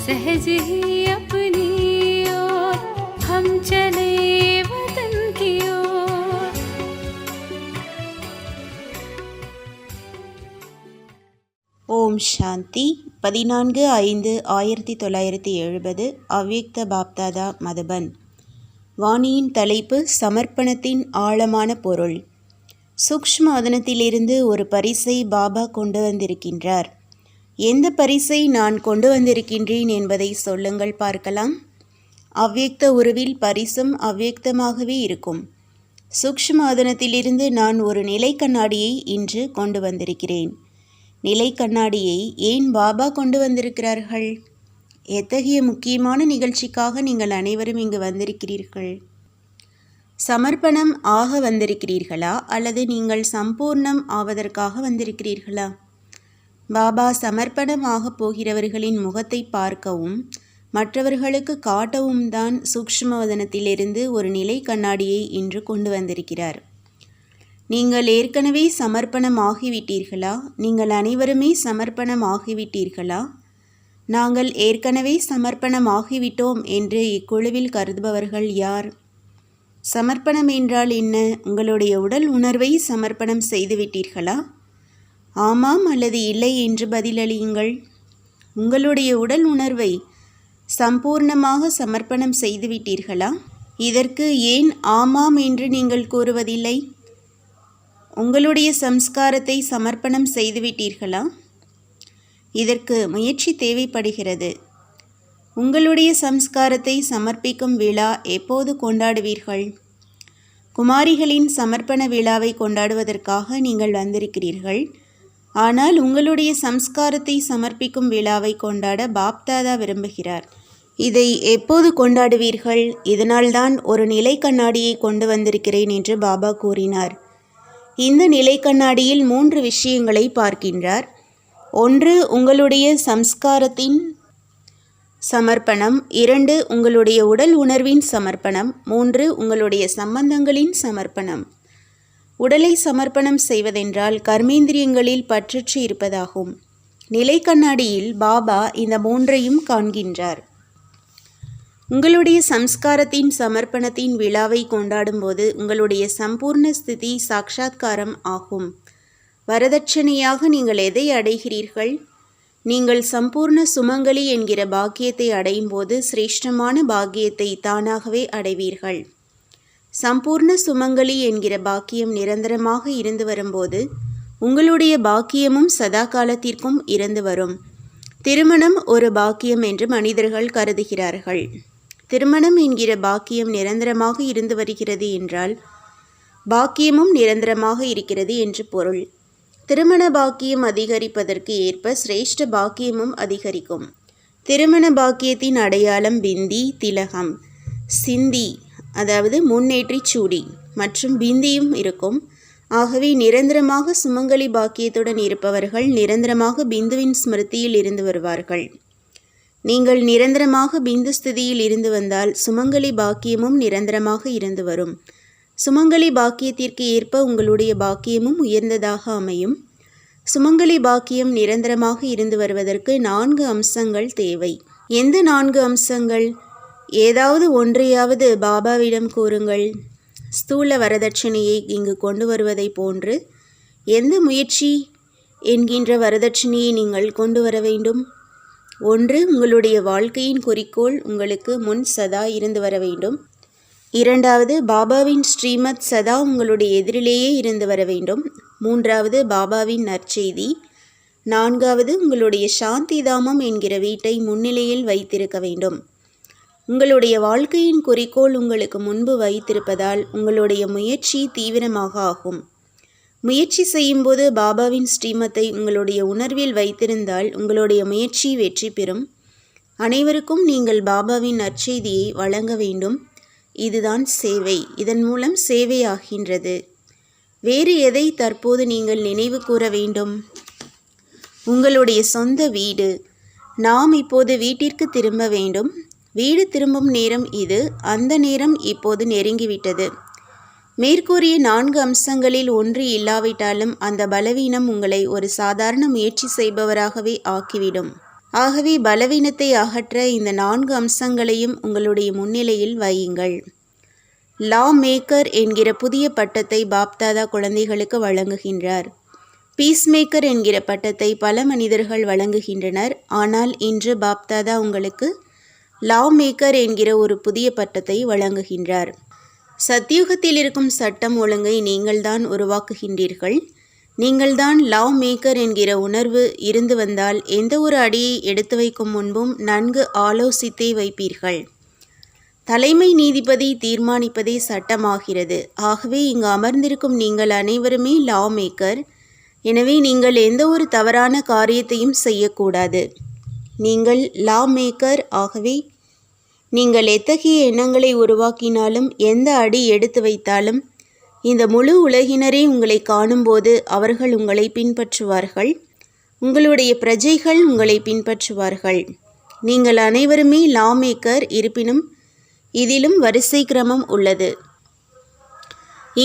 सहज ही अपनी ओर हम चले वतन की ओर। ஓம் சாந்தி 14/5/1970 அவ்யக்த பாப்தாதா மதுபன். வாணியின் தலைப்பு சமர்ப்பணத்தின் ஆழமான பொருள். சூக்ஷ்ம வதனத்திலிருந்து ஒரு பரிசை பாபா கொண்டு வந்திருக்கின்றார். எந்த பரிசை நான் கொண்டு வந்திருக்கின்றேன் என்பதை சொல்லுங்கள் பார்க்கலாம். அவ்யக்த உருவில் பரிசும் அவ்யக்தமாகவே இருக்கும். சூக்ஷ்ம வதனத்திலிருந்து நான் ஒரு நிலை கண்ணாடியை இன்று கொண்டு வந்திருக்கிறேன். நிலை கண்ணாடியை ஏன் பாபா கொண்டு வந்திருக்கிறார்கள்? எத்தகைய முக்கியமான நிகழ்ச்சிக்காக நீங்கள் அனைவரும் இங்கு வந்திருக்கிறீர்கள்? சமர்ப்பணம் ஆக வந்திருக்கிறீர்களா அல்லது நீங்கள் சம்பூர்ணம் ஆவதற்காக வந்திருக்கிறீர்களா? பாபா சமர்ப்பணம் ஆகப் போகிறவர்களின் முகத்தை பார்க்கவும் மற்றவர்களுக்கு காட்டவும் தான் சூக்ஷ்மவதனத்திலிருந்து ஒரு நிலை கண்ணாடியை இன்று கொண்டு வந்திருக்கிறார். நீங்கள் ஏற்கனவே சமர்ப்பணம் ஆகிவிட்டீர்களா? நீங்கள் அனைவருமே சமர்ப்பணம் ஆகிவிட்டீர்களா? நாங்கள் ஏற்கனவே சமர்ப்பணம் ஆகிவிட்டோம் என்று இக்குழுவில் கருதுபவர்கள் யார்? சமர்ப்பணம் என்றால் என்ன? உங்களுடைய உடல் உணர்வை சமர்ப்பணம் செய்துவிட்டீர்களா? ஆமாம் அல்லது இல்லை என்று பதிலளியுங்கள். உங்களுடைய உடல் உணர்வை சம்பூர்ணமாக சமர்ப்பணம் செய்துவிட்டீர்களா? இதற்கு ஏன் ஆமாம் என்று நீங்கள் கூறுவதில்லை? உங்களுடைய சம்ஸ்காரத்தை சமர்ப்பணம் செய்துவிட்டீர்களா? இதற்கு முயற்சி தேவைப்படுகிறது. உங்களுடைய சம்ஸ்காரத்தை சமர்ப்பிக்கும் விழா எப்போது கொண்டாடுவீர்கள்? குமாரிகளின் சமர்ப்பண விழாவை கொண்டாடுவதற்காக நீங்கள் வந்திருக்கிறீர்கள். ஆனால் உங்களுடைய சம்ஸ்காரத்தை சமர்ப்பிக்கும் விழாவை கொண்டாட பாப்தாதா விரும்புகிறார். இதை எப்போது கொண்டாடுவீர்கள்? இதனால்தான் ஒரு நிலை கண்ணாடியை கொண்டு வந்திருக்கிறேன் என்று பாபா கூறினார். இந்த நிலை கண்ணாடியில் 3 விஷயங்களை பார்க்கின்றார். 1, உங்களுடைய சம்ஸ்காரத்தின் சமர்ப்பணம். 2, உங்களுடைய உடல் உணர்வின் சமர்ப்பணம். 3, உங்களுடைய சம்பந்தங்களின் சமர்ப்பணம். உடலை சமர்ப்பணம் செய்வதென்றால் கர்மேந்திரியங்களில் பற்றற்று இருப்பதாகும். நிலை கண்ணாடியில் பாபா இந்த 3ஐயும் காண்கின்றார். உங்களுடைய சம்ஸ்காரத்தின் சமர்ப்பணத்தின் விழாவை கொண்டாடும்போது உங்களுடைய சம்பூர்ண ஸ்திதி சாட்சாத்காரம் ஆகும். வரதட்சணையாக நீங்கள் எதை அடைகிறீர்கள்? நீங்கள் சம்பூர்ண சுமங்கலி என்கிற பாக்கியத்தை அடையும் போது சிரேஷ்டமான பாக்கியத்தை தானாகவே அடைவீர்கள். சம்பூர்ண சுமங்கலி என்கிற பாக்கியம் நிரந்தரமாக இருந்து வரும்போது உங்களுடைய பாக்கியமும் சதா காலத்திற்கும் இருந்து வரும். திருமணம் ஒரு பாக்கியம் என்று மனிதர்கள் கருதுகிறார்கள். திருமணம் என்கிற பாக்கியம் நிரந்தரமாக இருந்து வருகிறது என்றால் பாக்கியமும் நிரந்தரமாக இருக்கிறது என்று பொருள். திருமண பாக்கியம் அதிகரிப்பதற்கு ஏற்ப சிரேஷ்ட பாக்கியமும் அதிகரிக்கும். திருமண பாக்கியத்தின் அடையாளம் பிந்தி, திலகம், சிந்தி அதாவது முன்னேற்றி சூடி மற்றும் பிந்தியும் இருக்கும். ஆகவே நிரந்தரமாக சுமங்கலி பாக்கியத்துடன் இருப்பவர்கள் நிரந்தரமாக பிந்துவின் ஸ்மிருதியில் இருந்து வருவார்கள். நீங்கள் நிரந்தரமாக பிந்து ஸ்திதியில் இருந்து வந்தால் சுமங்கலி பாக்கியமும் நிரந்தரமாக இருந்து வரும். சுமங்கலி பாக்கியத்திற்கு ஏற்ப உங்களுடைய பாக்கியமும் உயர்ந்ததாக அமையும். சுமங்கலி பாக்கியம் நிரந்தரமாக இருந்து வருவதற்கு 4 அம்சங்கள் தேவை. எந்த 4 அம்சங்கள்? ஏதாவது ஒன்றையாவது பாபாவிடம் கூறுங்கள். ஸ்தூல வரதட்சணையை இங்கு கொண்டு வருவதை போன்று எந்த முயற்சி என்கின்ற வரதட்சணையை நீங்கள் கொண்டு வர வேண்டும்? 1, உங்களுடைய வாழ்க்கையின் குறிக்கோள் உங்களுக்கு முன் சதா இருந்து வர வேண்டும். 2வது, பாபாவின் ஸ்ரீமத் சதா உங்களுடைய எதிரிலேயே இருந்து வர வேண்டும். 3வது, பாபாவின் நற்செய்தி. 4வது, உங்களுடைய சாந்தி தாமம் என்கிற வீட்டை முன்னிலையில் வைத்திருக்க வேண்டும். உங்களுடைய வாழ்க்கையின் குறிக்கோள் உங்களுக்கு முன்பு வைத்திருப்பதால் உங்களுடைய முயற்சி தீவிரமாக ஆகும். முயற்சி செய்யும்போது பாபாவின் ஸ்ரீமத்தை உங்களுடைய உணர்வில் வைத்திருந்தால் உங்களுடைய முயற்சி வெற்றி பெறும். அனைவருக்கும் நீங்கள் பாபாவின் நற்செய்தியை வழங்க வேண்டும். இதுதான் சேவை. இதன் மூலம் சேவையாகின்றது. வேறு எதை தற்போது நீங்கள் நினைவு கூற வேண்டும்? உங்களுடைய சொந்த வீடு. நாம் இப்போது வீட்டிற்கு திரும்ப வேண்டும். வீடு திரும்பும் நேரம் இது. அந்த நேரம் இப்போது நெருங்கிவிட்டது. மேற்கூறிய 4 அம்சங்களில் ஒன்று இல்லாவிட்டாலும் அந்த பலவீனம் உங்களை ஒரு சாதாரண முயற்சி செய்பவராகவே ஆக்கிவிடும். ஆகவே பலவீனத்தை அகற்ற இந்த 4 அம்சங்களையும் உங்களுடைய முன்னிலையில் வையுங்கள். லா மேக்கர் என்கிற புதிய பட்டத்தை பாப்தாதா குழந்தைகளுக்கு வழங்குகின்றார். பீஸ் மேக்கர் என்கிற பட்டத்தை பல மனிதர்கள் வழங்குகின்றனர். ஆனால் இன்று பாப்தாதா உங்களுக்கு லா மேக்கர் என்கிற ஒரு புதிய பட்டத்தை வழங்குகின்றார். சத்தியுகத்தில் இருக்கும் சட்டம் ஒழுங்கை நீங்கள்தான் உருவாக்குகின்றீர்கள். நீங்கள்தான் லா மேக்கர் என்கிற உணர்வு இருந்து வந்தால் எந்த ஒரு அடியை எடுத்து வைக்கும் முன்பும் நன்கு ஆலோசித்தே வைப்பீர்கள். தலைமை நீதிபதி தீர்மானிப்பதே சட்டமாகிறது. ஆகவே இங்கு அமர்ந்திருக்கும் நீங்கள் அனைவருமே லா மேக்கர். எனவே நீங்கள் எந்த ஒரு தவறான காரியத்தையும் செய்யக்கூடாது. நீங்கள் லா மேக்கர். ஆகவே நீங்கள் எத்தகைய எண்ணங்களை உருவாக்கினாலும் எந்த அடி எடுத்து வைத்தாலும் இந்த முழு உலகினரே உங்களை காணும்போது அவர்கள் உங்களை பின்பற்றுவார்கள். உங்களுடைய பிரஜைகள் உங்களை பின்பற்றுவார்கள். நீங்கள் அனைவருமே லா மேக்கர். இருப்பினும் இதிலும் வரிசை கிரமம் உள்ளது.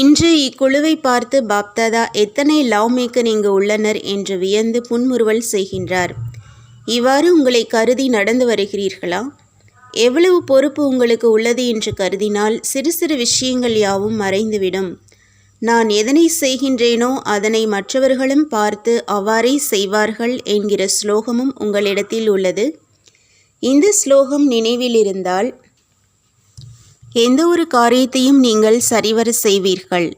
இன்று இக்குழுவை பார்த்து பாப்தாதா எத்தனை லா மேக்கர் இங்கு உள்ளனர் என்று வியந்து புன்முறுவல் செய்கின்றார். இவ்வாறு உங்களை கருதி நடந்து வருகிறீர்களா? எவ்வளவு பொறுப்பு உங்களுக்கு உள்ளது என்று கருதினால் சிறு சிறு விஷயங்கள் யாவும் மறைந்துவிடும். நான் எதனை செய்கின்றேனோ அதனை மற்றவர்களும் பார்த்து அவ்வாறே செய்வார்கள் என்கிற ஸ்லோகமும் உங்களிடத்தில் உள்ளது. இந்த ஸ்லோகம் நினைவில் இருந்தால் எந்த ஒரு காரியத்தையும் நீங்கள் சரிவர செய்வீர்கள்.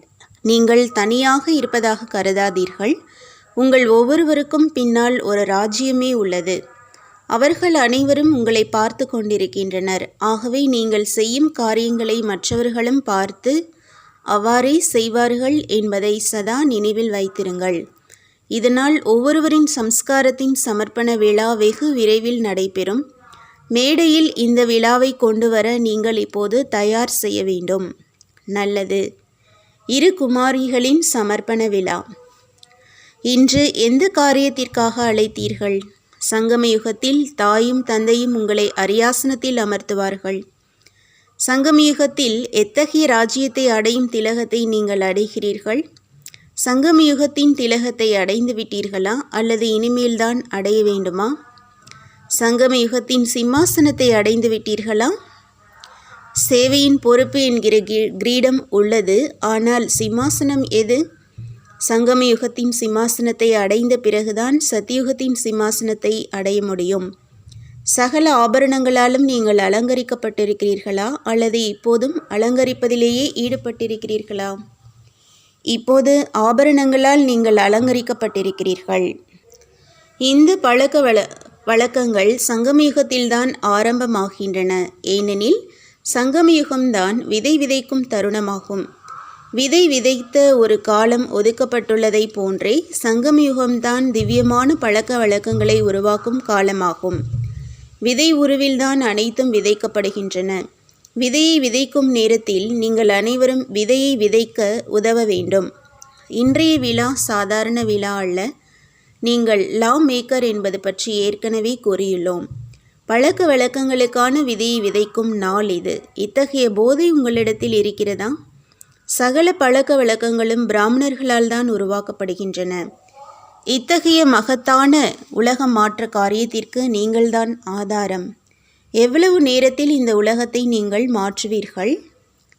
நீங்கள் தனியாக இருப்பதாக கருதாதீர்கள். உங்கள் ஒவ்வொருவருக்கும் பின்னால் ஒரு ராஜ்யமே உள்ளது. அவர்கள் அனைவரும் உங்களை பார்த்து கொண்டிருக்கின்றனர். ஆகவே நீங்கள் செய்யும் காரியங்களை மற்றவர்களும் பார்த்து அவ்வாறே செய்வார்கள் என்பதை சதா நினைவில் வைத்திருங்கள். இதனால் ஒவ்வொருவரின் சம்ஸ்காரத்தின் சமர்ப்பண விழா வெகு விரைவில் நடைபெறும். மேடையில் இந்த விழாவை கொண்டு வர நீங்கள் இப்போது தயார் செய்ய வேண்டும். நல்லது. 2 குமாரிகளின் சமர்ப்பண விழா. இன்று எந்த காரியத்திற்காக அழைத்தீர்கள்? சங்கம யுகத்தில் தாயும் தந்தையும் உங்களை அரியாசனத்தில் அமர்த்துவார்கள். சங்கம யுகத்தில் எத்தகைய ராஜ்யத்தை அடையும் திலகத்தை நீங்கள் அடைகிறீர்கள்? சங்கம யுகத்தின் திலகத்தை அடைந்து விட்டீர்களா அல்லது இனிமேல்தான் அடைய வேண்டுமா? சங்கம யுகத்தின் சிம்மாசனத்தை அடைந்து விட்டீர்களா? சேவையின் பொறுப்பு என்கிற கிரீடம் உள்ளது. ஆனால் சிம்மாசனம் எது? சங்கம யுகத்தின் சிம்மாசனத்தை அடைந்த பிறகுதான் சத்தியுகத்தின் சிம்மாசனத்தை அடைய முடியும். சகல ஆபரணங்களாலும் நீங்கள் அலங்கரிக்கப்பட்டிருக்கிறீர்களா அல்லது இப்போதும் அலங்கரிப்பதிலேயே ஈடுபட்டிருக்கிறீர்களா? இப்போது ஆபரணங்களால் நீங்கள் அலங்கரிக்கப்பட்டிருக்கிறீர்கள். இந்த வழக்கங்கள் சங்கமயுகத்தில்தான் ஆரம்பமாகின்றன. ஏனெனில் சங்கமயுகம்தான் விதை விதைக்கும் தருணமாகும். விதை விதைத்த ஒரு காலம் ஒதுக்கப்பட்டுள்ளதை போன்றே சங்கமயுகம்தான் திவ்யமான பழக்க வழக்கங்களை உருவாக்கும் காலமாகும். விதை உருவில்தான் அனைத்தும் விதைக்கப்படுகின்றன. விதையை விதைக்கும் நேரத்தில் நீங்கள் அனைவரும் விதையை விதைக்க உதவ வேண்டும். இன்றைய விழா சாதாரண விழா அல்ல. நீங்கள் லா மேக்கர் என்பது பற்றி ஏற்கனவே கூறியுள்ளோம். பழக்க வழக்கங்களுக்கான விதையை விதைக்கும் நாள் இது. இத்தகைய போதை உங்களிடத்தில் இருக்கிறதா? சகல பழக்க வழக்கங்களும் பிராமணர்களால் தான் உருவாக்கப்படுகின்றன. இத்தகைய மகத்தான உலக மாற்ற காரியத்திற்கு நீங்கள்தான் ஆதாரம். எவ்வளவு நேரத்தில் இந்த உலகத்தை நீங்கள் மாற்றுவீர்கள்?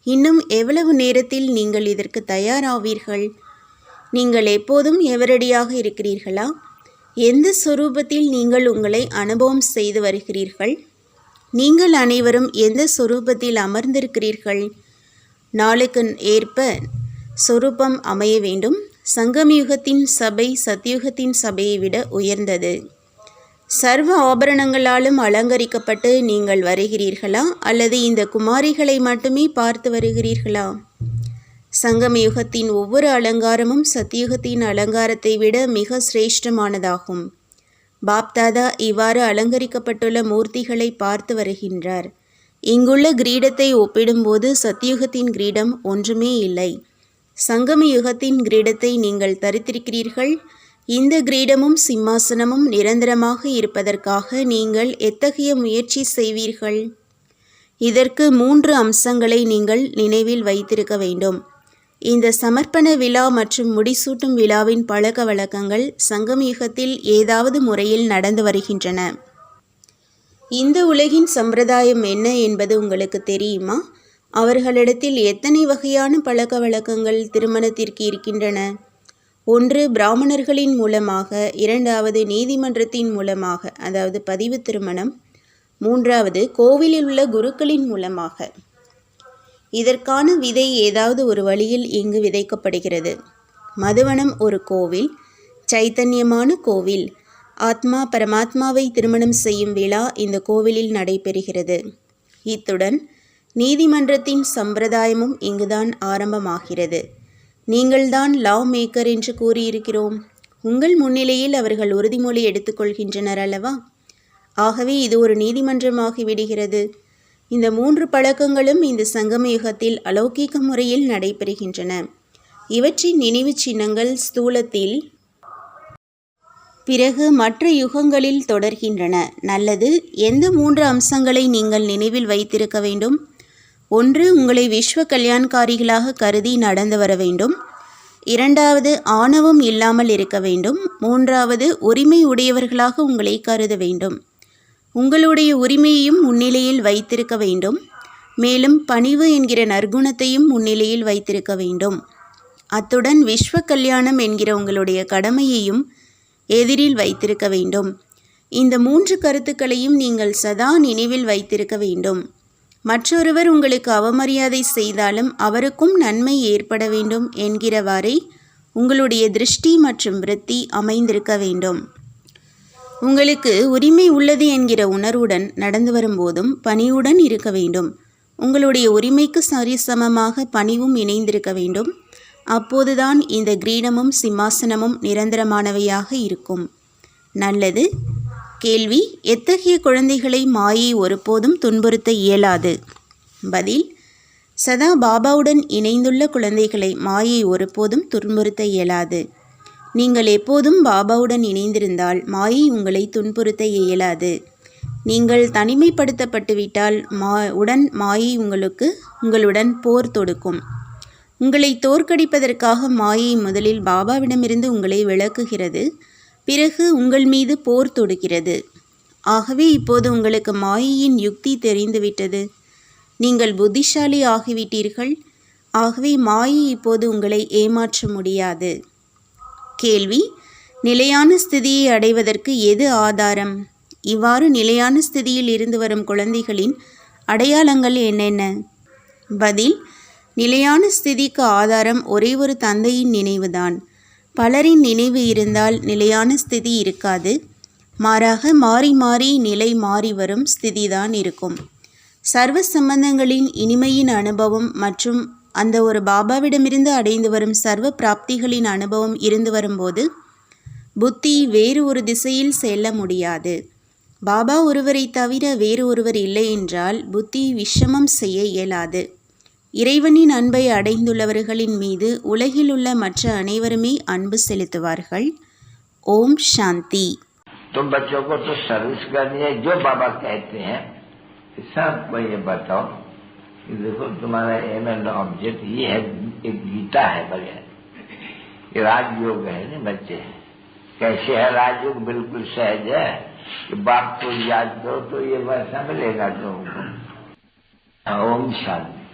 இன்னும் எவ்வளவு நேரத்தில் நீங்கள் இதற்கு தயாராவீர்கள்? நீங்கள் எப்போதும் எவரடியாக இருக்கிறீர்களா? எந்த சொரூபத்தில் நீங்கள் உங்களை அனுபவம் செய்து வருகிறீர்கள்? நீங்கள் அனைவரும் எந்த சொரூபத்தில் அமர்ந்திருக்கிறீர்கள்? நாளுக்கு ஏற்ப சொரூபம் அமைய வேண்டும். சங்கமயுகத்தின் சபை சத்தியுகத்தின் சபையை விட உயர்ந்தது. சர்வ ஆபரணங்களாலும் அலங்கரிக்கப்பட்டு நீங்கள் வருகிறீர்களா, அல்லது இந்த குமாரிகளை மட்டுமே பார்த்து வருகிறீர்களா? சங்கம யுகத்தின் ஒவ்வொரு அலங்காரமும் சத்தியுகத்தின் அலங்காரத்தை விட மிக சிரேஷ்டமானதாகும். பாப்தாதா இவ்வாறு அலங்கரிக்கப்பட்டுள்ள மூர்த்திகளை பார்த்து வருகின்றார். இங்குள்ள கிரீடத்தை ஒப்பிடும்போது சத்தியுகத்தின் கிரீடம் ஒன்றுமே இல்லை. சங்கம யுகத்தின் கிரீடத்தை நீங்கள் தரித்திருக்கிறீர்கள். இந்த கிரீடமும் சிம்மாசனமும் நிரந்தரமாக இருப்பதற்காக நீங்கள் எத்தகைய முயற்சி செய்வீர்கள்? இதற்கு 3 அம்சங்களை நீங்கள் நினைவில் வைத்திருக்க வேண்டும். இந்த சமர்ப்பண விழா மற்றும் முடிசூட்டும் விழாவின் பழக்க வழக்கங்கள் சங்கம யுகத்தில் ஏதாவது முறையில் நடந்து வருகின்றன. இந்த உலகின் சம்பிரதாயம் என்ன என்பது உங்களுக்கு தெரியுமா? அவர்களிடத்தில் எத்தனை வகையான பழக்க வழக்கங்கள் திருமணத்திற்கு இருக்கின்றன? 1 பிராமணர்களின் மூலமாக, 2வது நீதிமன்றத்தின் மூலமாக, அதாவது பதிவு திருமணம், 3வது கோவிலில் உள்ள குருக்களின் மூலமாக. இதற்கான விதை ஏதாவது ஒரு வழியில் இங்கு விதைக்கப்படுகிறது. மதுவனம் ஒரு கோவில், சைத்தன்யமான கோவில். ஆத்மா பரமாத்மாவை திருமணம் செய்யும் விழா இந்த கோவிலில் நடைபெறுகிறது. இத்துடன் நீதிமன்றத்தின் சம்பிரதாயமும் இங்குதான் ஆரம்பமாகிறது. நீங்கள்தான் லா மேக்கர் என்று கூறியிருக்கிறோம். உங்கள் முன்னிலையில் அவர்கள் உறுதிமொழி எடுத்துக்கொள்கின்றனர் அல்லவா? ஆகவே இது ஒரு நீதிமன்றமாகிவிடுகிறது. இந்த 3 பழக்கங்களும் இந்த சங்கம யுகத்தில் அலௌகிக முறையில் நடைபெறுகின்றன. இவற்றின் நினைவு சின்னங்கள் ஸ்தூலத்தில் பிறகு மற்ற யுகங்களில் தொடர்கின்றன. நல்லது. எந்த 3 அம்சங்களை நீங்கள் நினைவில் வைத்திருக்க வேண்டும்? 1. உங்களை விஸ்வ கல்யாண்காரிகளாக கருதி நடந்து வர வேண்டும். 2வது ஆணவம் இல்லாமல் இருக்க வேண்டும். 3வது உரிமை உடையவர்களாக உங்களை கருத வேண்டும். உங்களுடைய உரிமையையும் முன்னிலையில் வைத்திருக்க வேண்டும். மேலும் பணிவு என்கிற நற்குணத்தையும் முன்னிலையில் வைத்திருக்க வேண்டும். அத்துடன் விஸ்வ கல்யாணம் என்கிற உங்களுடைய கடமையையும் எதிரில் வைத்திருக்க வேண்டும். இந்த 3 கருத்துக்களையும் நீங்கள் சதா நினைவில் வைத்திருக்க வேண்டும். மற்றொருவர் உங்களுக்கு அவமரியாதை செய்தாலும் அவருக்கும் நன்மை ஏற்பட வேண்டும் என்கிறவாறே உங்களுடைய திருஷ்டி மற்றும் விருத்தி அமைந்திருக்க வேண்டும். உங்களுக்கு உரிமை உள்ளது என்கிற உணர்வுடன் நடந்து வரும்போதும் பணிவுடன் இருக்க வேண்டும். உங்களுடைய உரிமைக்கு சரிசமமாக பணிவும் இணைந்திருக்க வேண்டும். அப்போதுதான் இந்த கிரீடமும் சிம்மாசனமும் நிரந்தரமானவையாக இருக்கும். நல்லது. கேள்வி: எத்தகைய குழந்தைகளை மாயை ஒருபோதும் துன்புறுத்த இயலாது? பதில்: சதா பாபாவுடன் இணைந்துள்ள குழந்தைகளை மாயை ஒருபோதும் துன்புறுத்த இயலாது. நீங்கள் எப்போதும் பாபாவுடன் இணைந்திருந்தால் மாயை உங்களை துன்புறுத்த இயலாது. நீங்கள் தனிமைப்படுத்தப்பட்டுவிட்டால் மாயை உங்களுடன் போர் தொடுக்கும். உங்களை தோற்கடிப்பதற்காக மாயை முதலில் பாபாவிடமிருந்து உங்களை விலக்குகிறது. பிறகு உங்கள் மீது போர் தொடுக்கிறது. ஆகவே இப்போது உங்களுக்கு மாயையின் யுக்தி தெரிந்துவிட்டது. நீங்கள் புத்திசாலி ஆகிவிட்டீர்கள். ஆகவே மாயை இப்போது உங்களை ஏமாற்ற முடியாது. கேள்வி: நிலையான ஸ்திதியை அடைவதற்கு எது ஆதாரம்? இவ்வாறு நிலையான ஸ்திதியில் இருந்து வரும் குழந்தைகளின் அடையாளங்கள் என்னென்ன? பதில்: நிலையான ஸ்திதிக்கு ஆதாரம் ஒரே ஒரு தந்தையின் நினைவுதான். பலரின் நினைவு இருந்தால் நிலையான ஸ்திதி இருக்காது. மாறாக மாறி மாறி நிலை மாறி வரும் ஸ்திதிதான் இருக்கும். சர்வ சம்பந்தங்களின் இனிமையின் அனுபவம் மற்றும் அந்த ஒரு பாபாவிடமிருந்து அடைந்து வரும் சர்வ பிராப்திகளின் அனுபவம் இருந்து வரும்போது புத்தி வேறு ஒரு திசையில் செல்ல முடியாது. பாபா ஒருவரை தவிர வேறு ஒருவர் இல்லை என்றால் புத்தி விஷமம் செய்ய இயலாது. இறைவனின் அன்பை அடைந்துள்ளவர்களின் மீது உலகில் உள்ள மற்ற அனைவருமே அன்பு செலுத்துவார்கள். ஓம் சாந்தி. तुम बच्चों को तो सर्विस करनी है, जो बाबा कहते हैं सबको ये बताओ कि देखो तुम्हारा एम एंड ऑब्जेक्ट ये है, एक गीता है बढ़िया, ये राजयोग है ना बच्चे। कैसे है राजयोग? बिल्कुल सहज है कि बाप को याद करो तो ये वैसा मिलेगा तुमको। ओम शांति।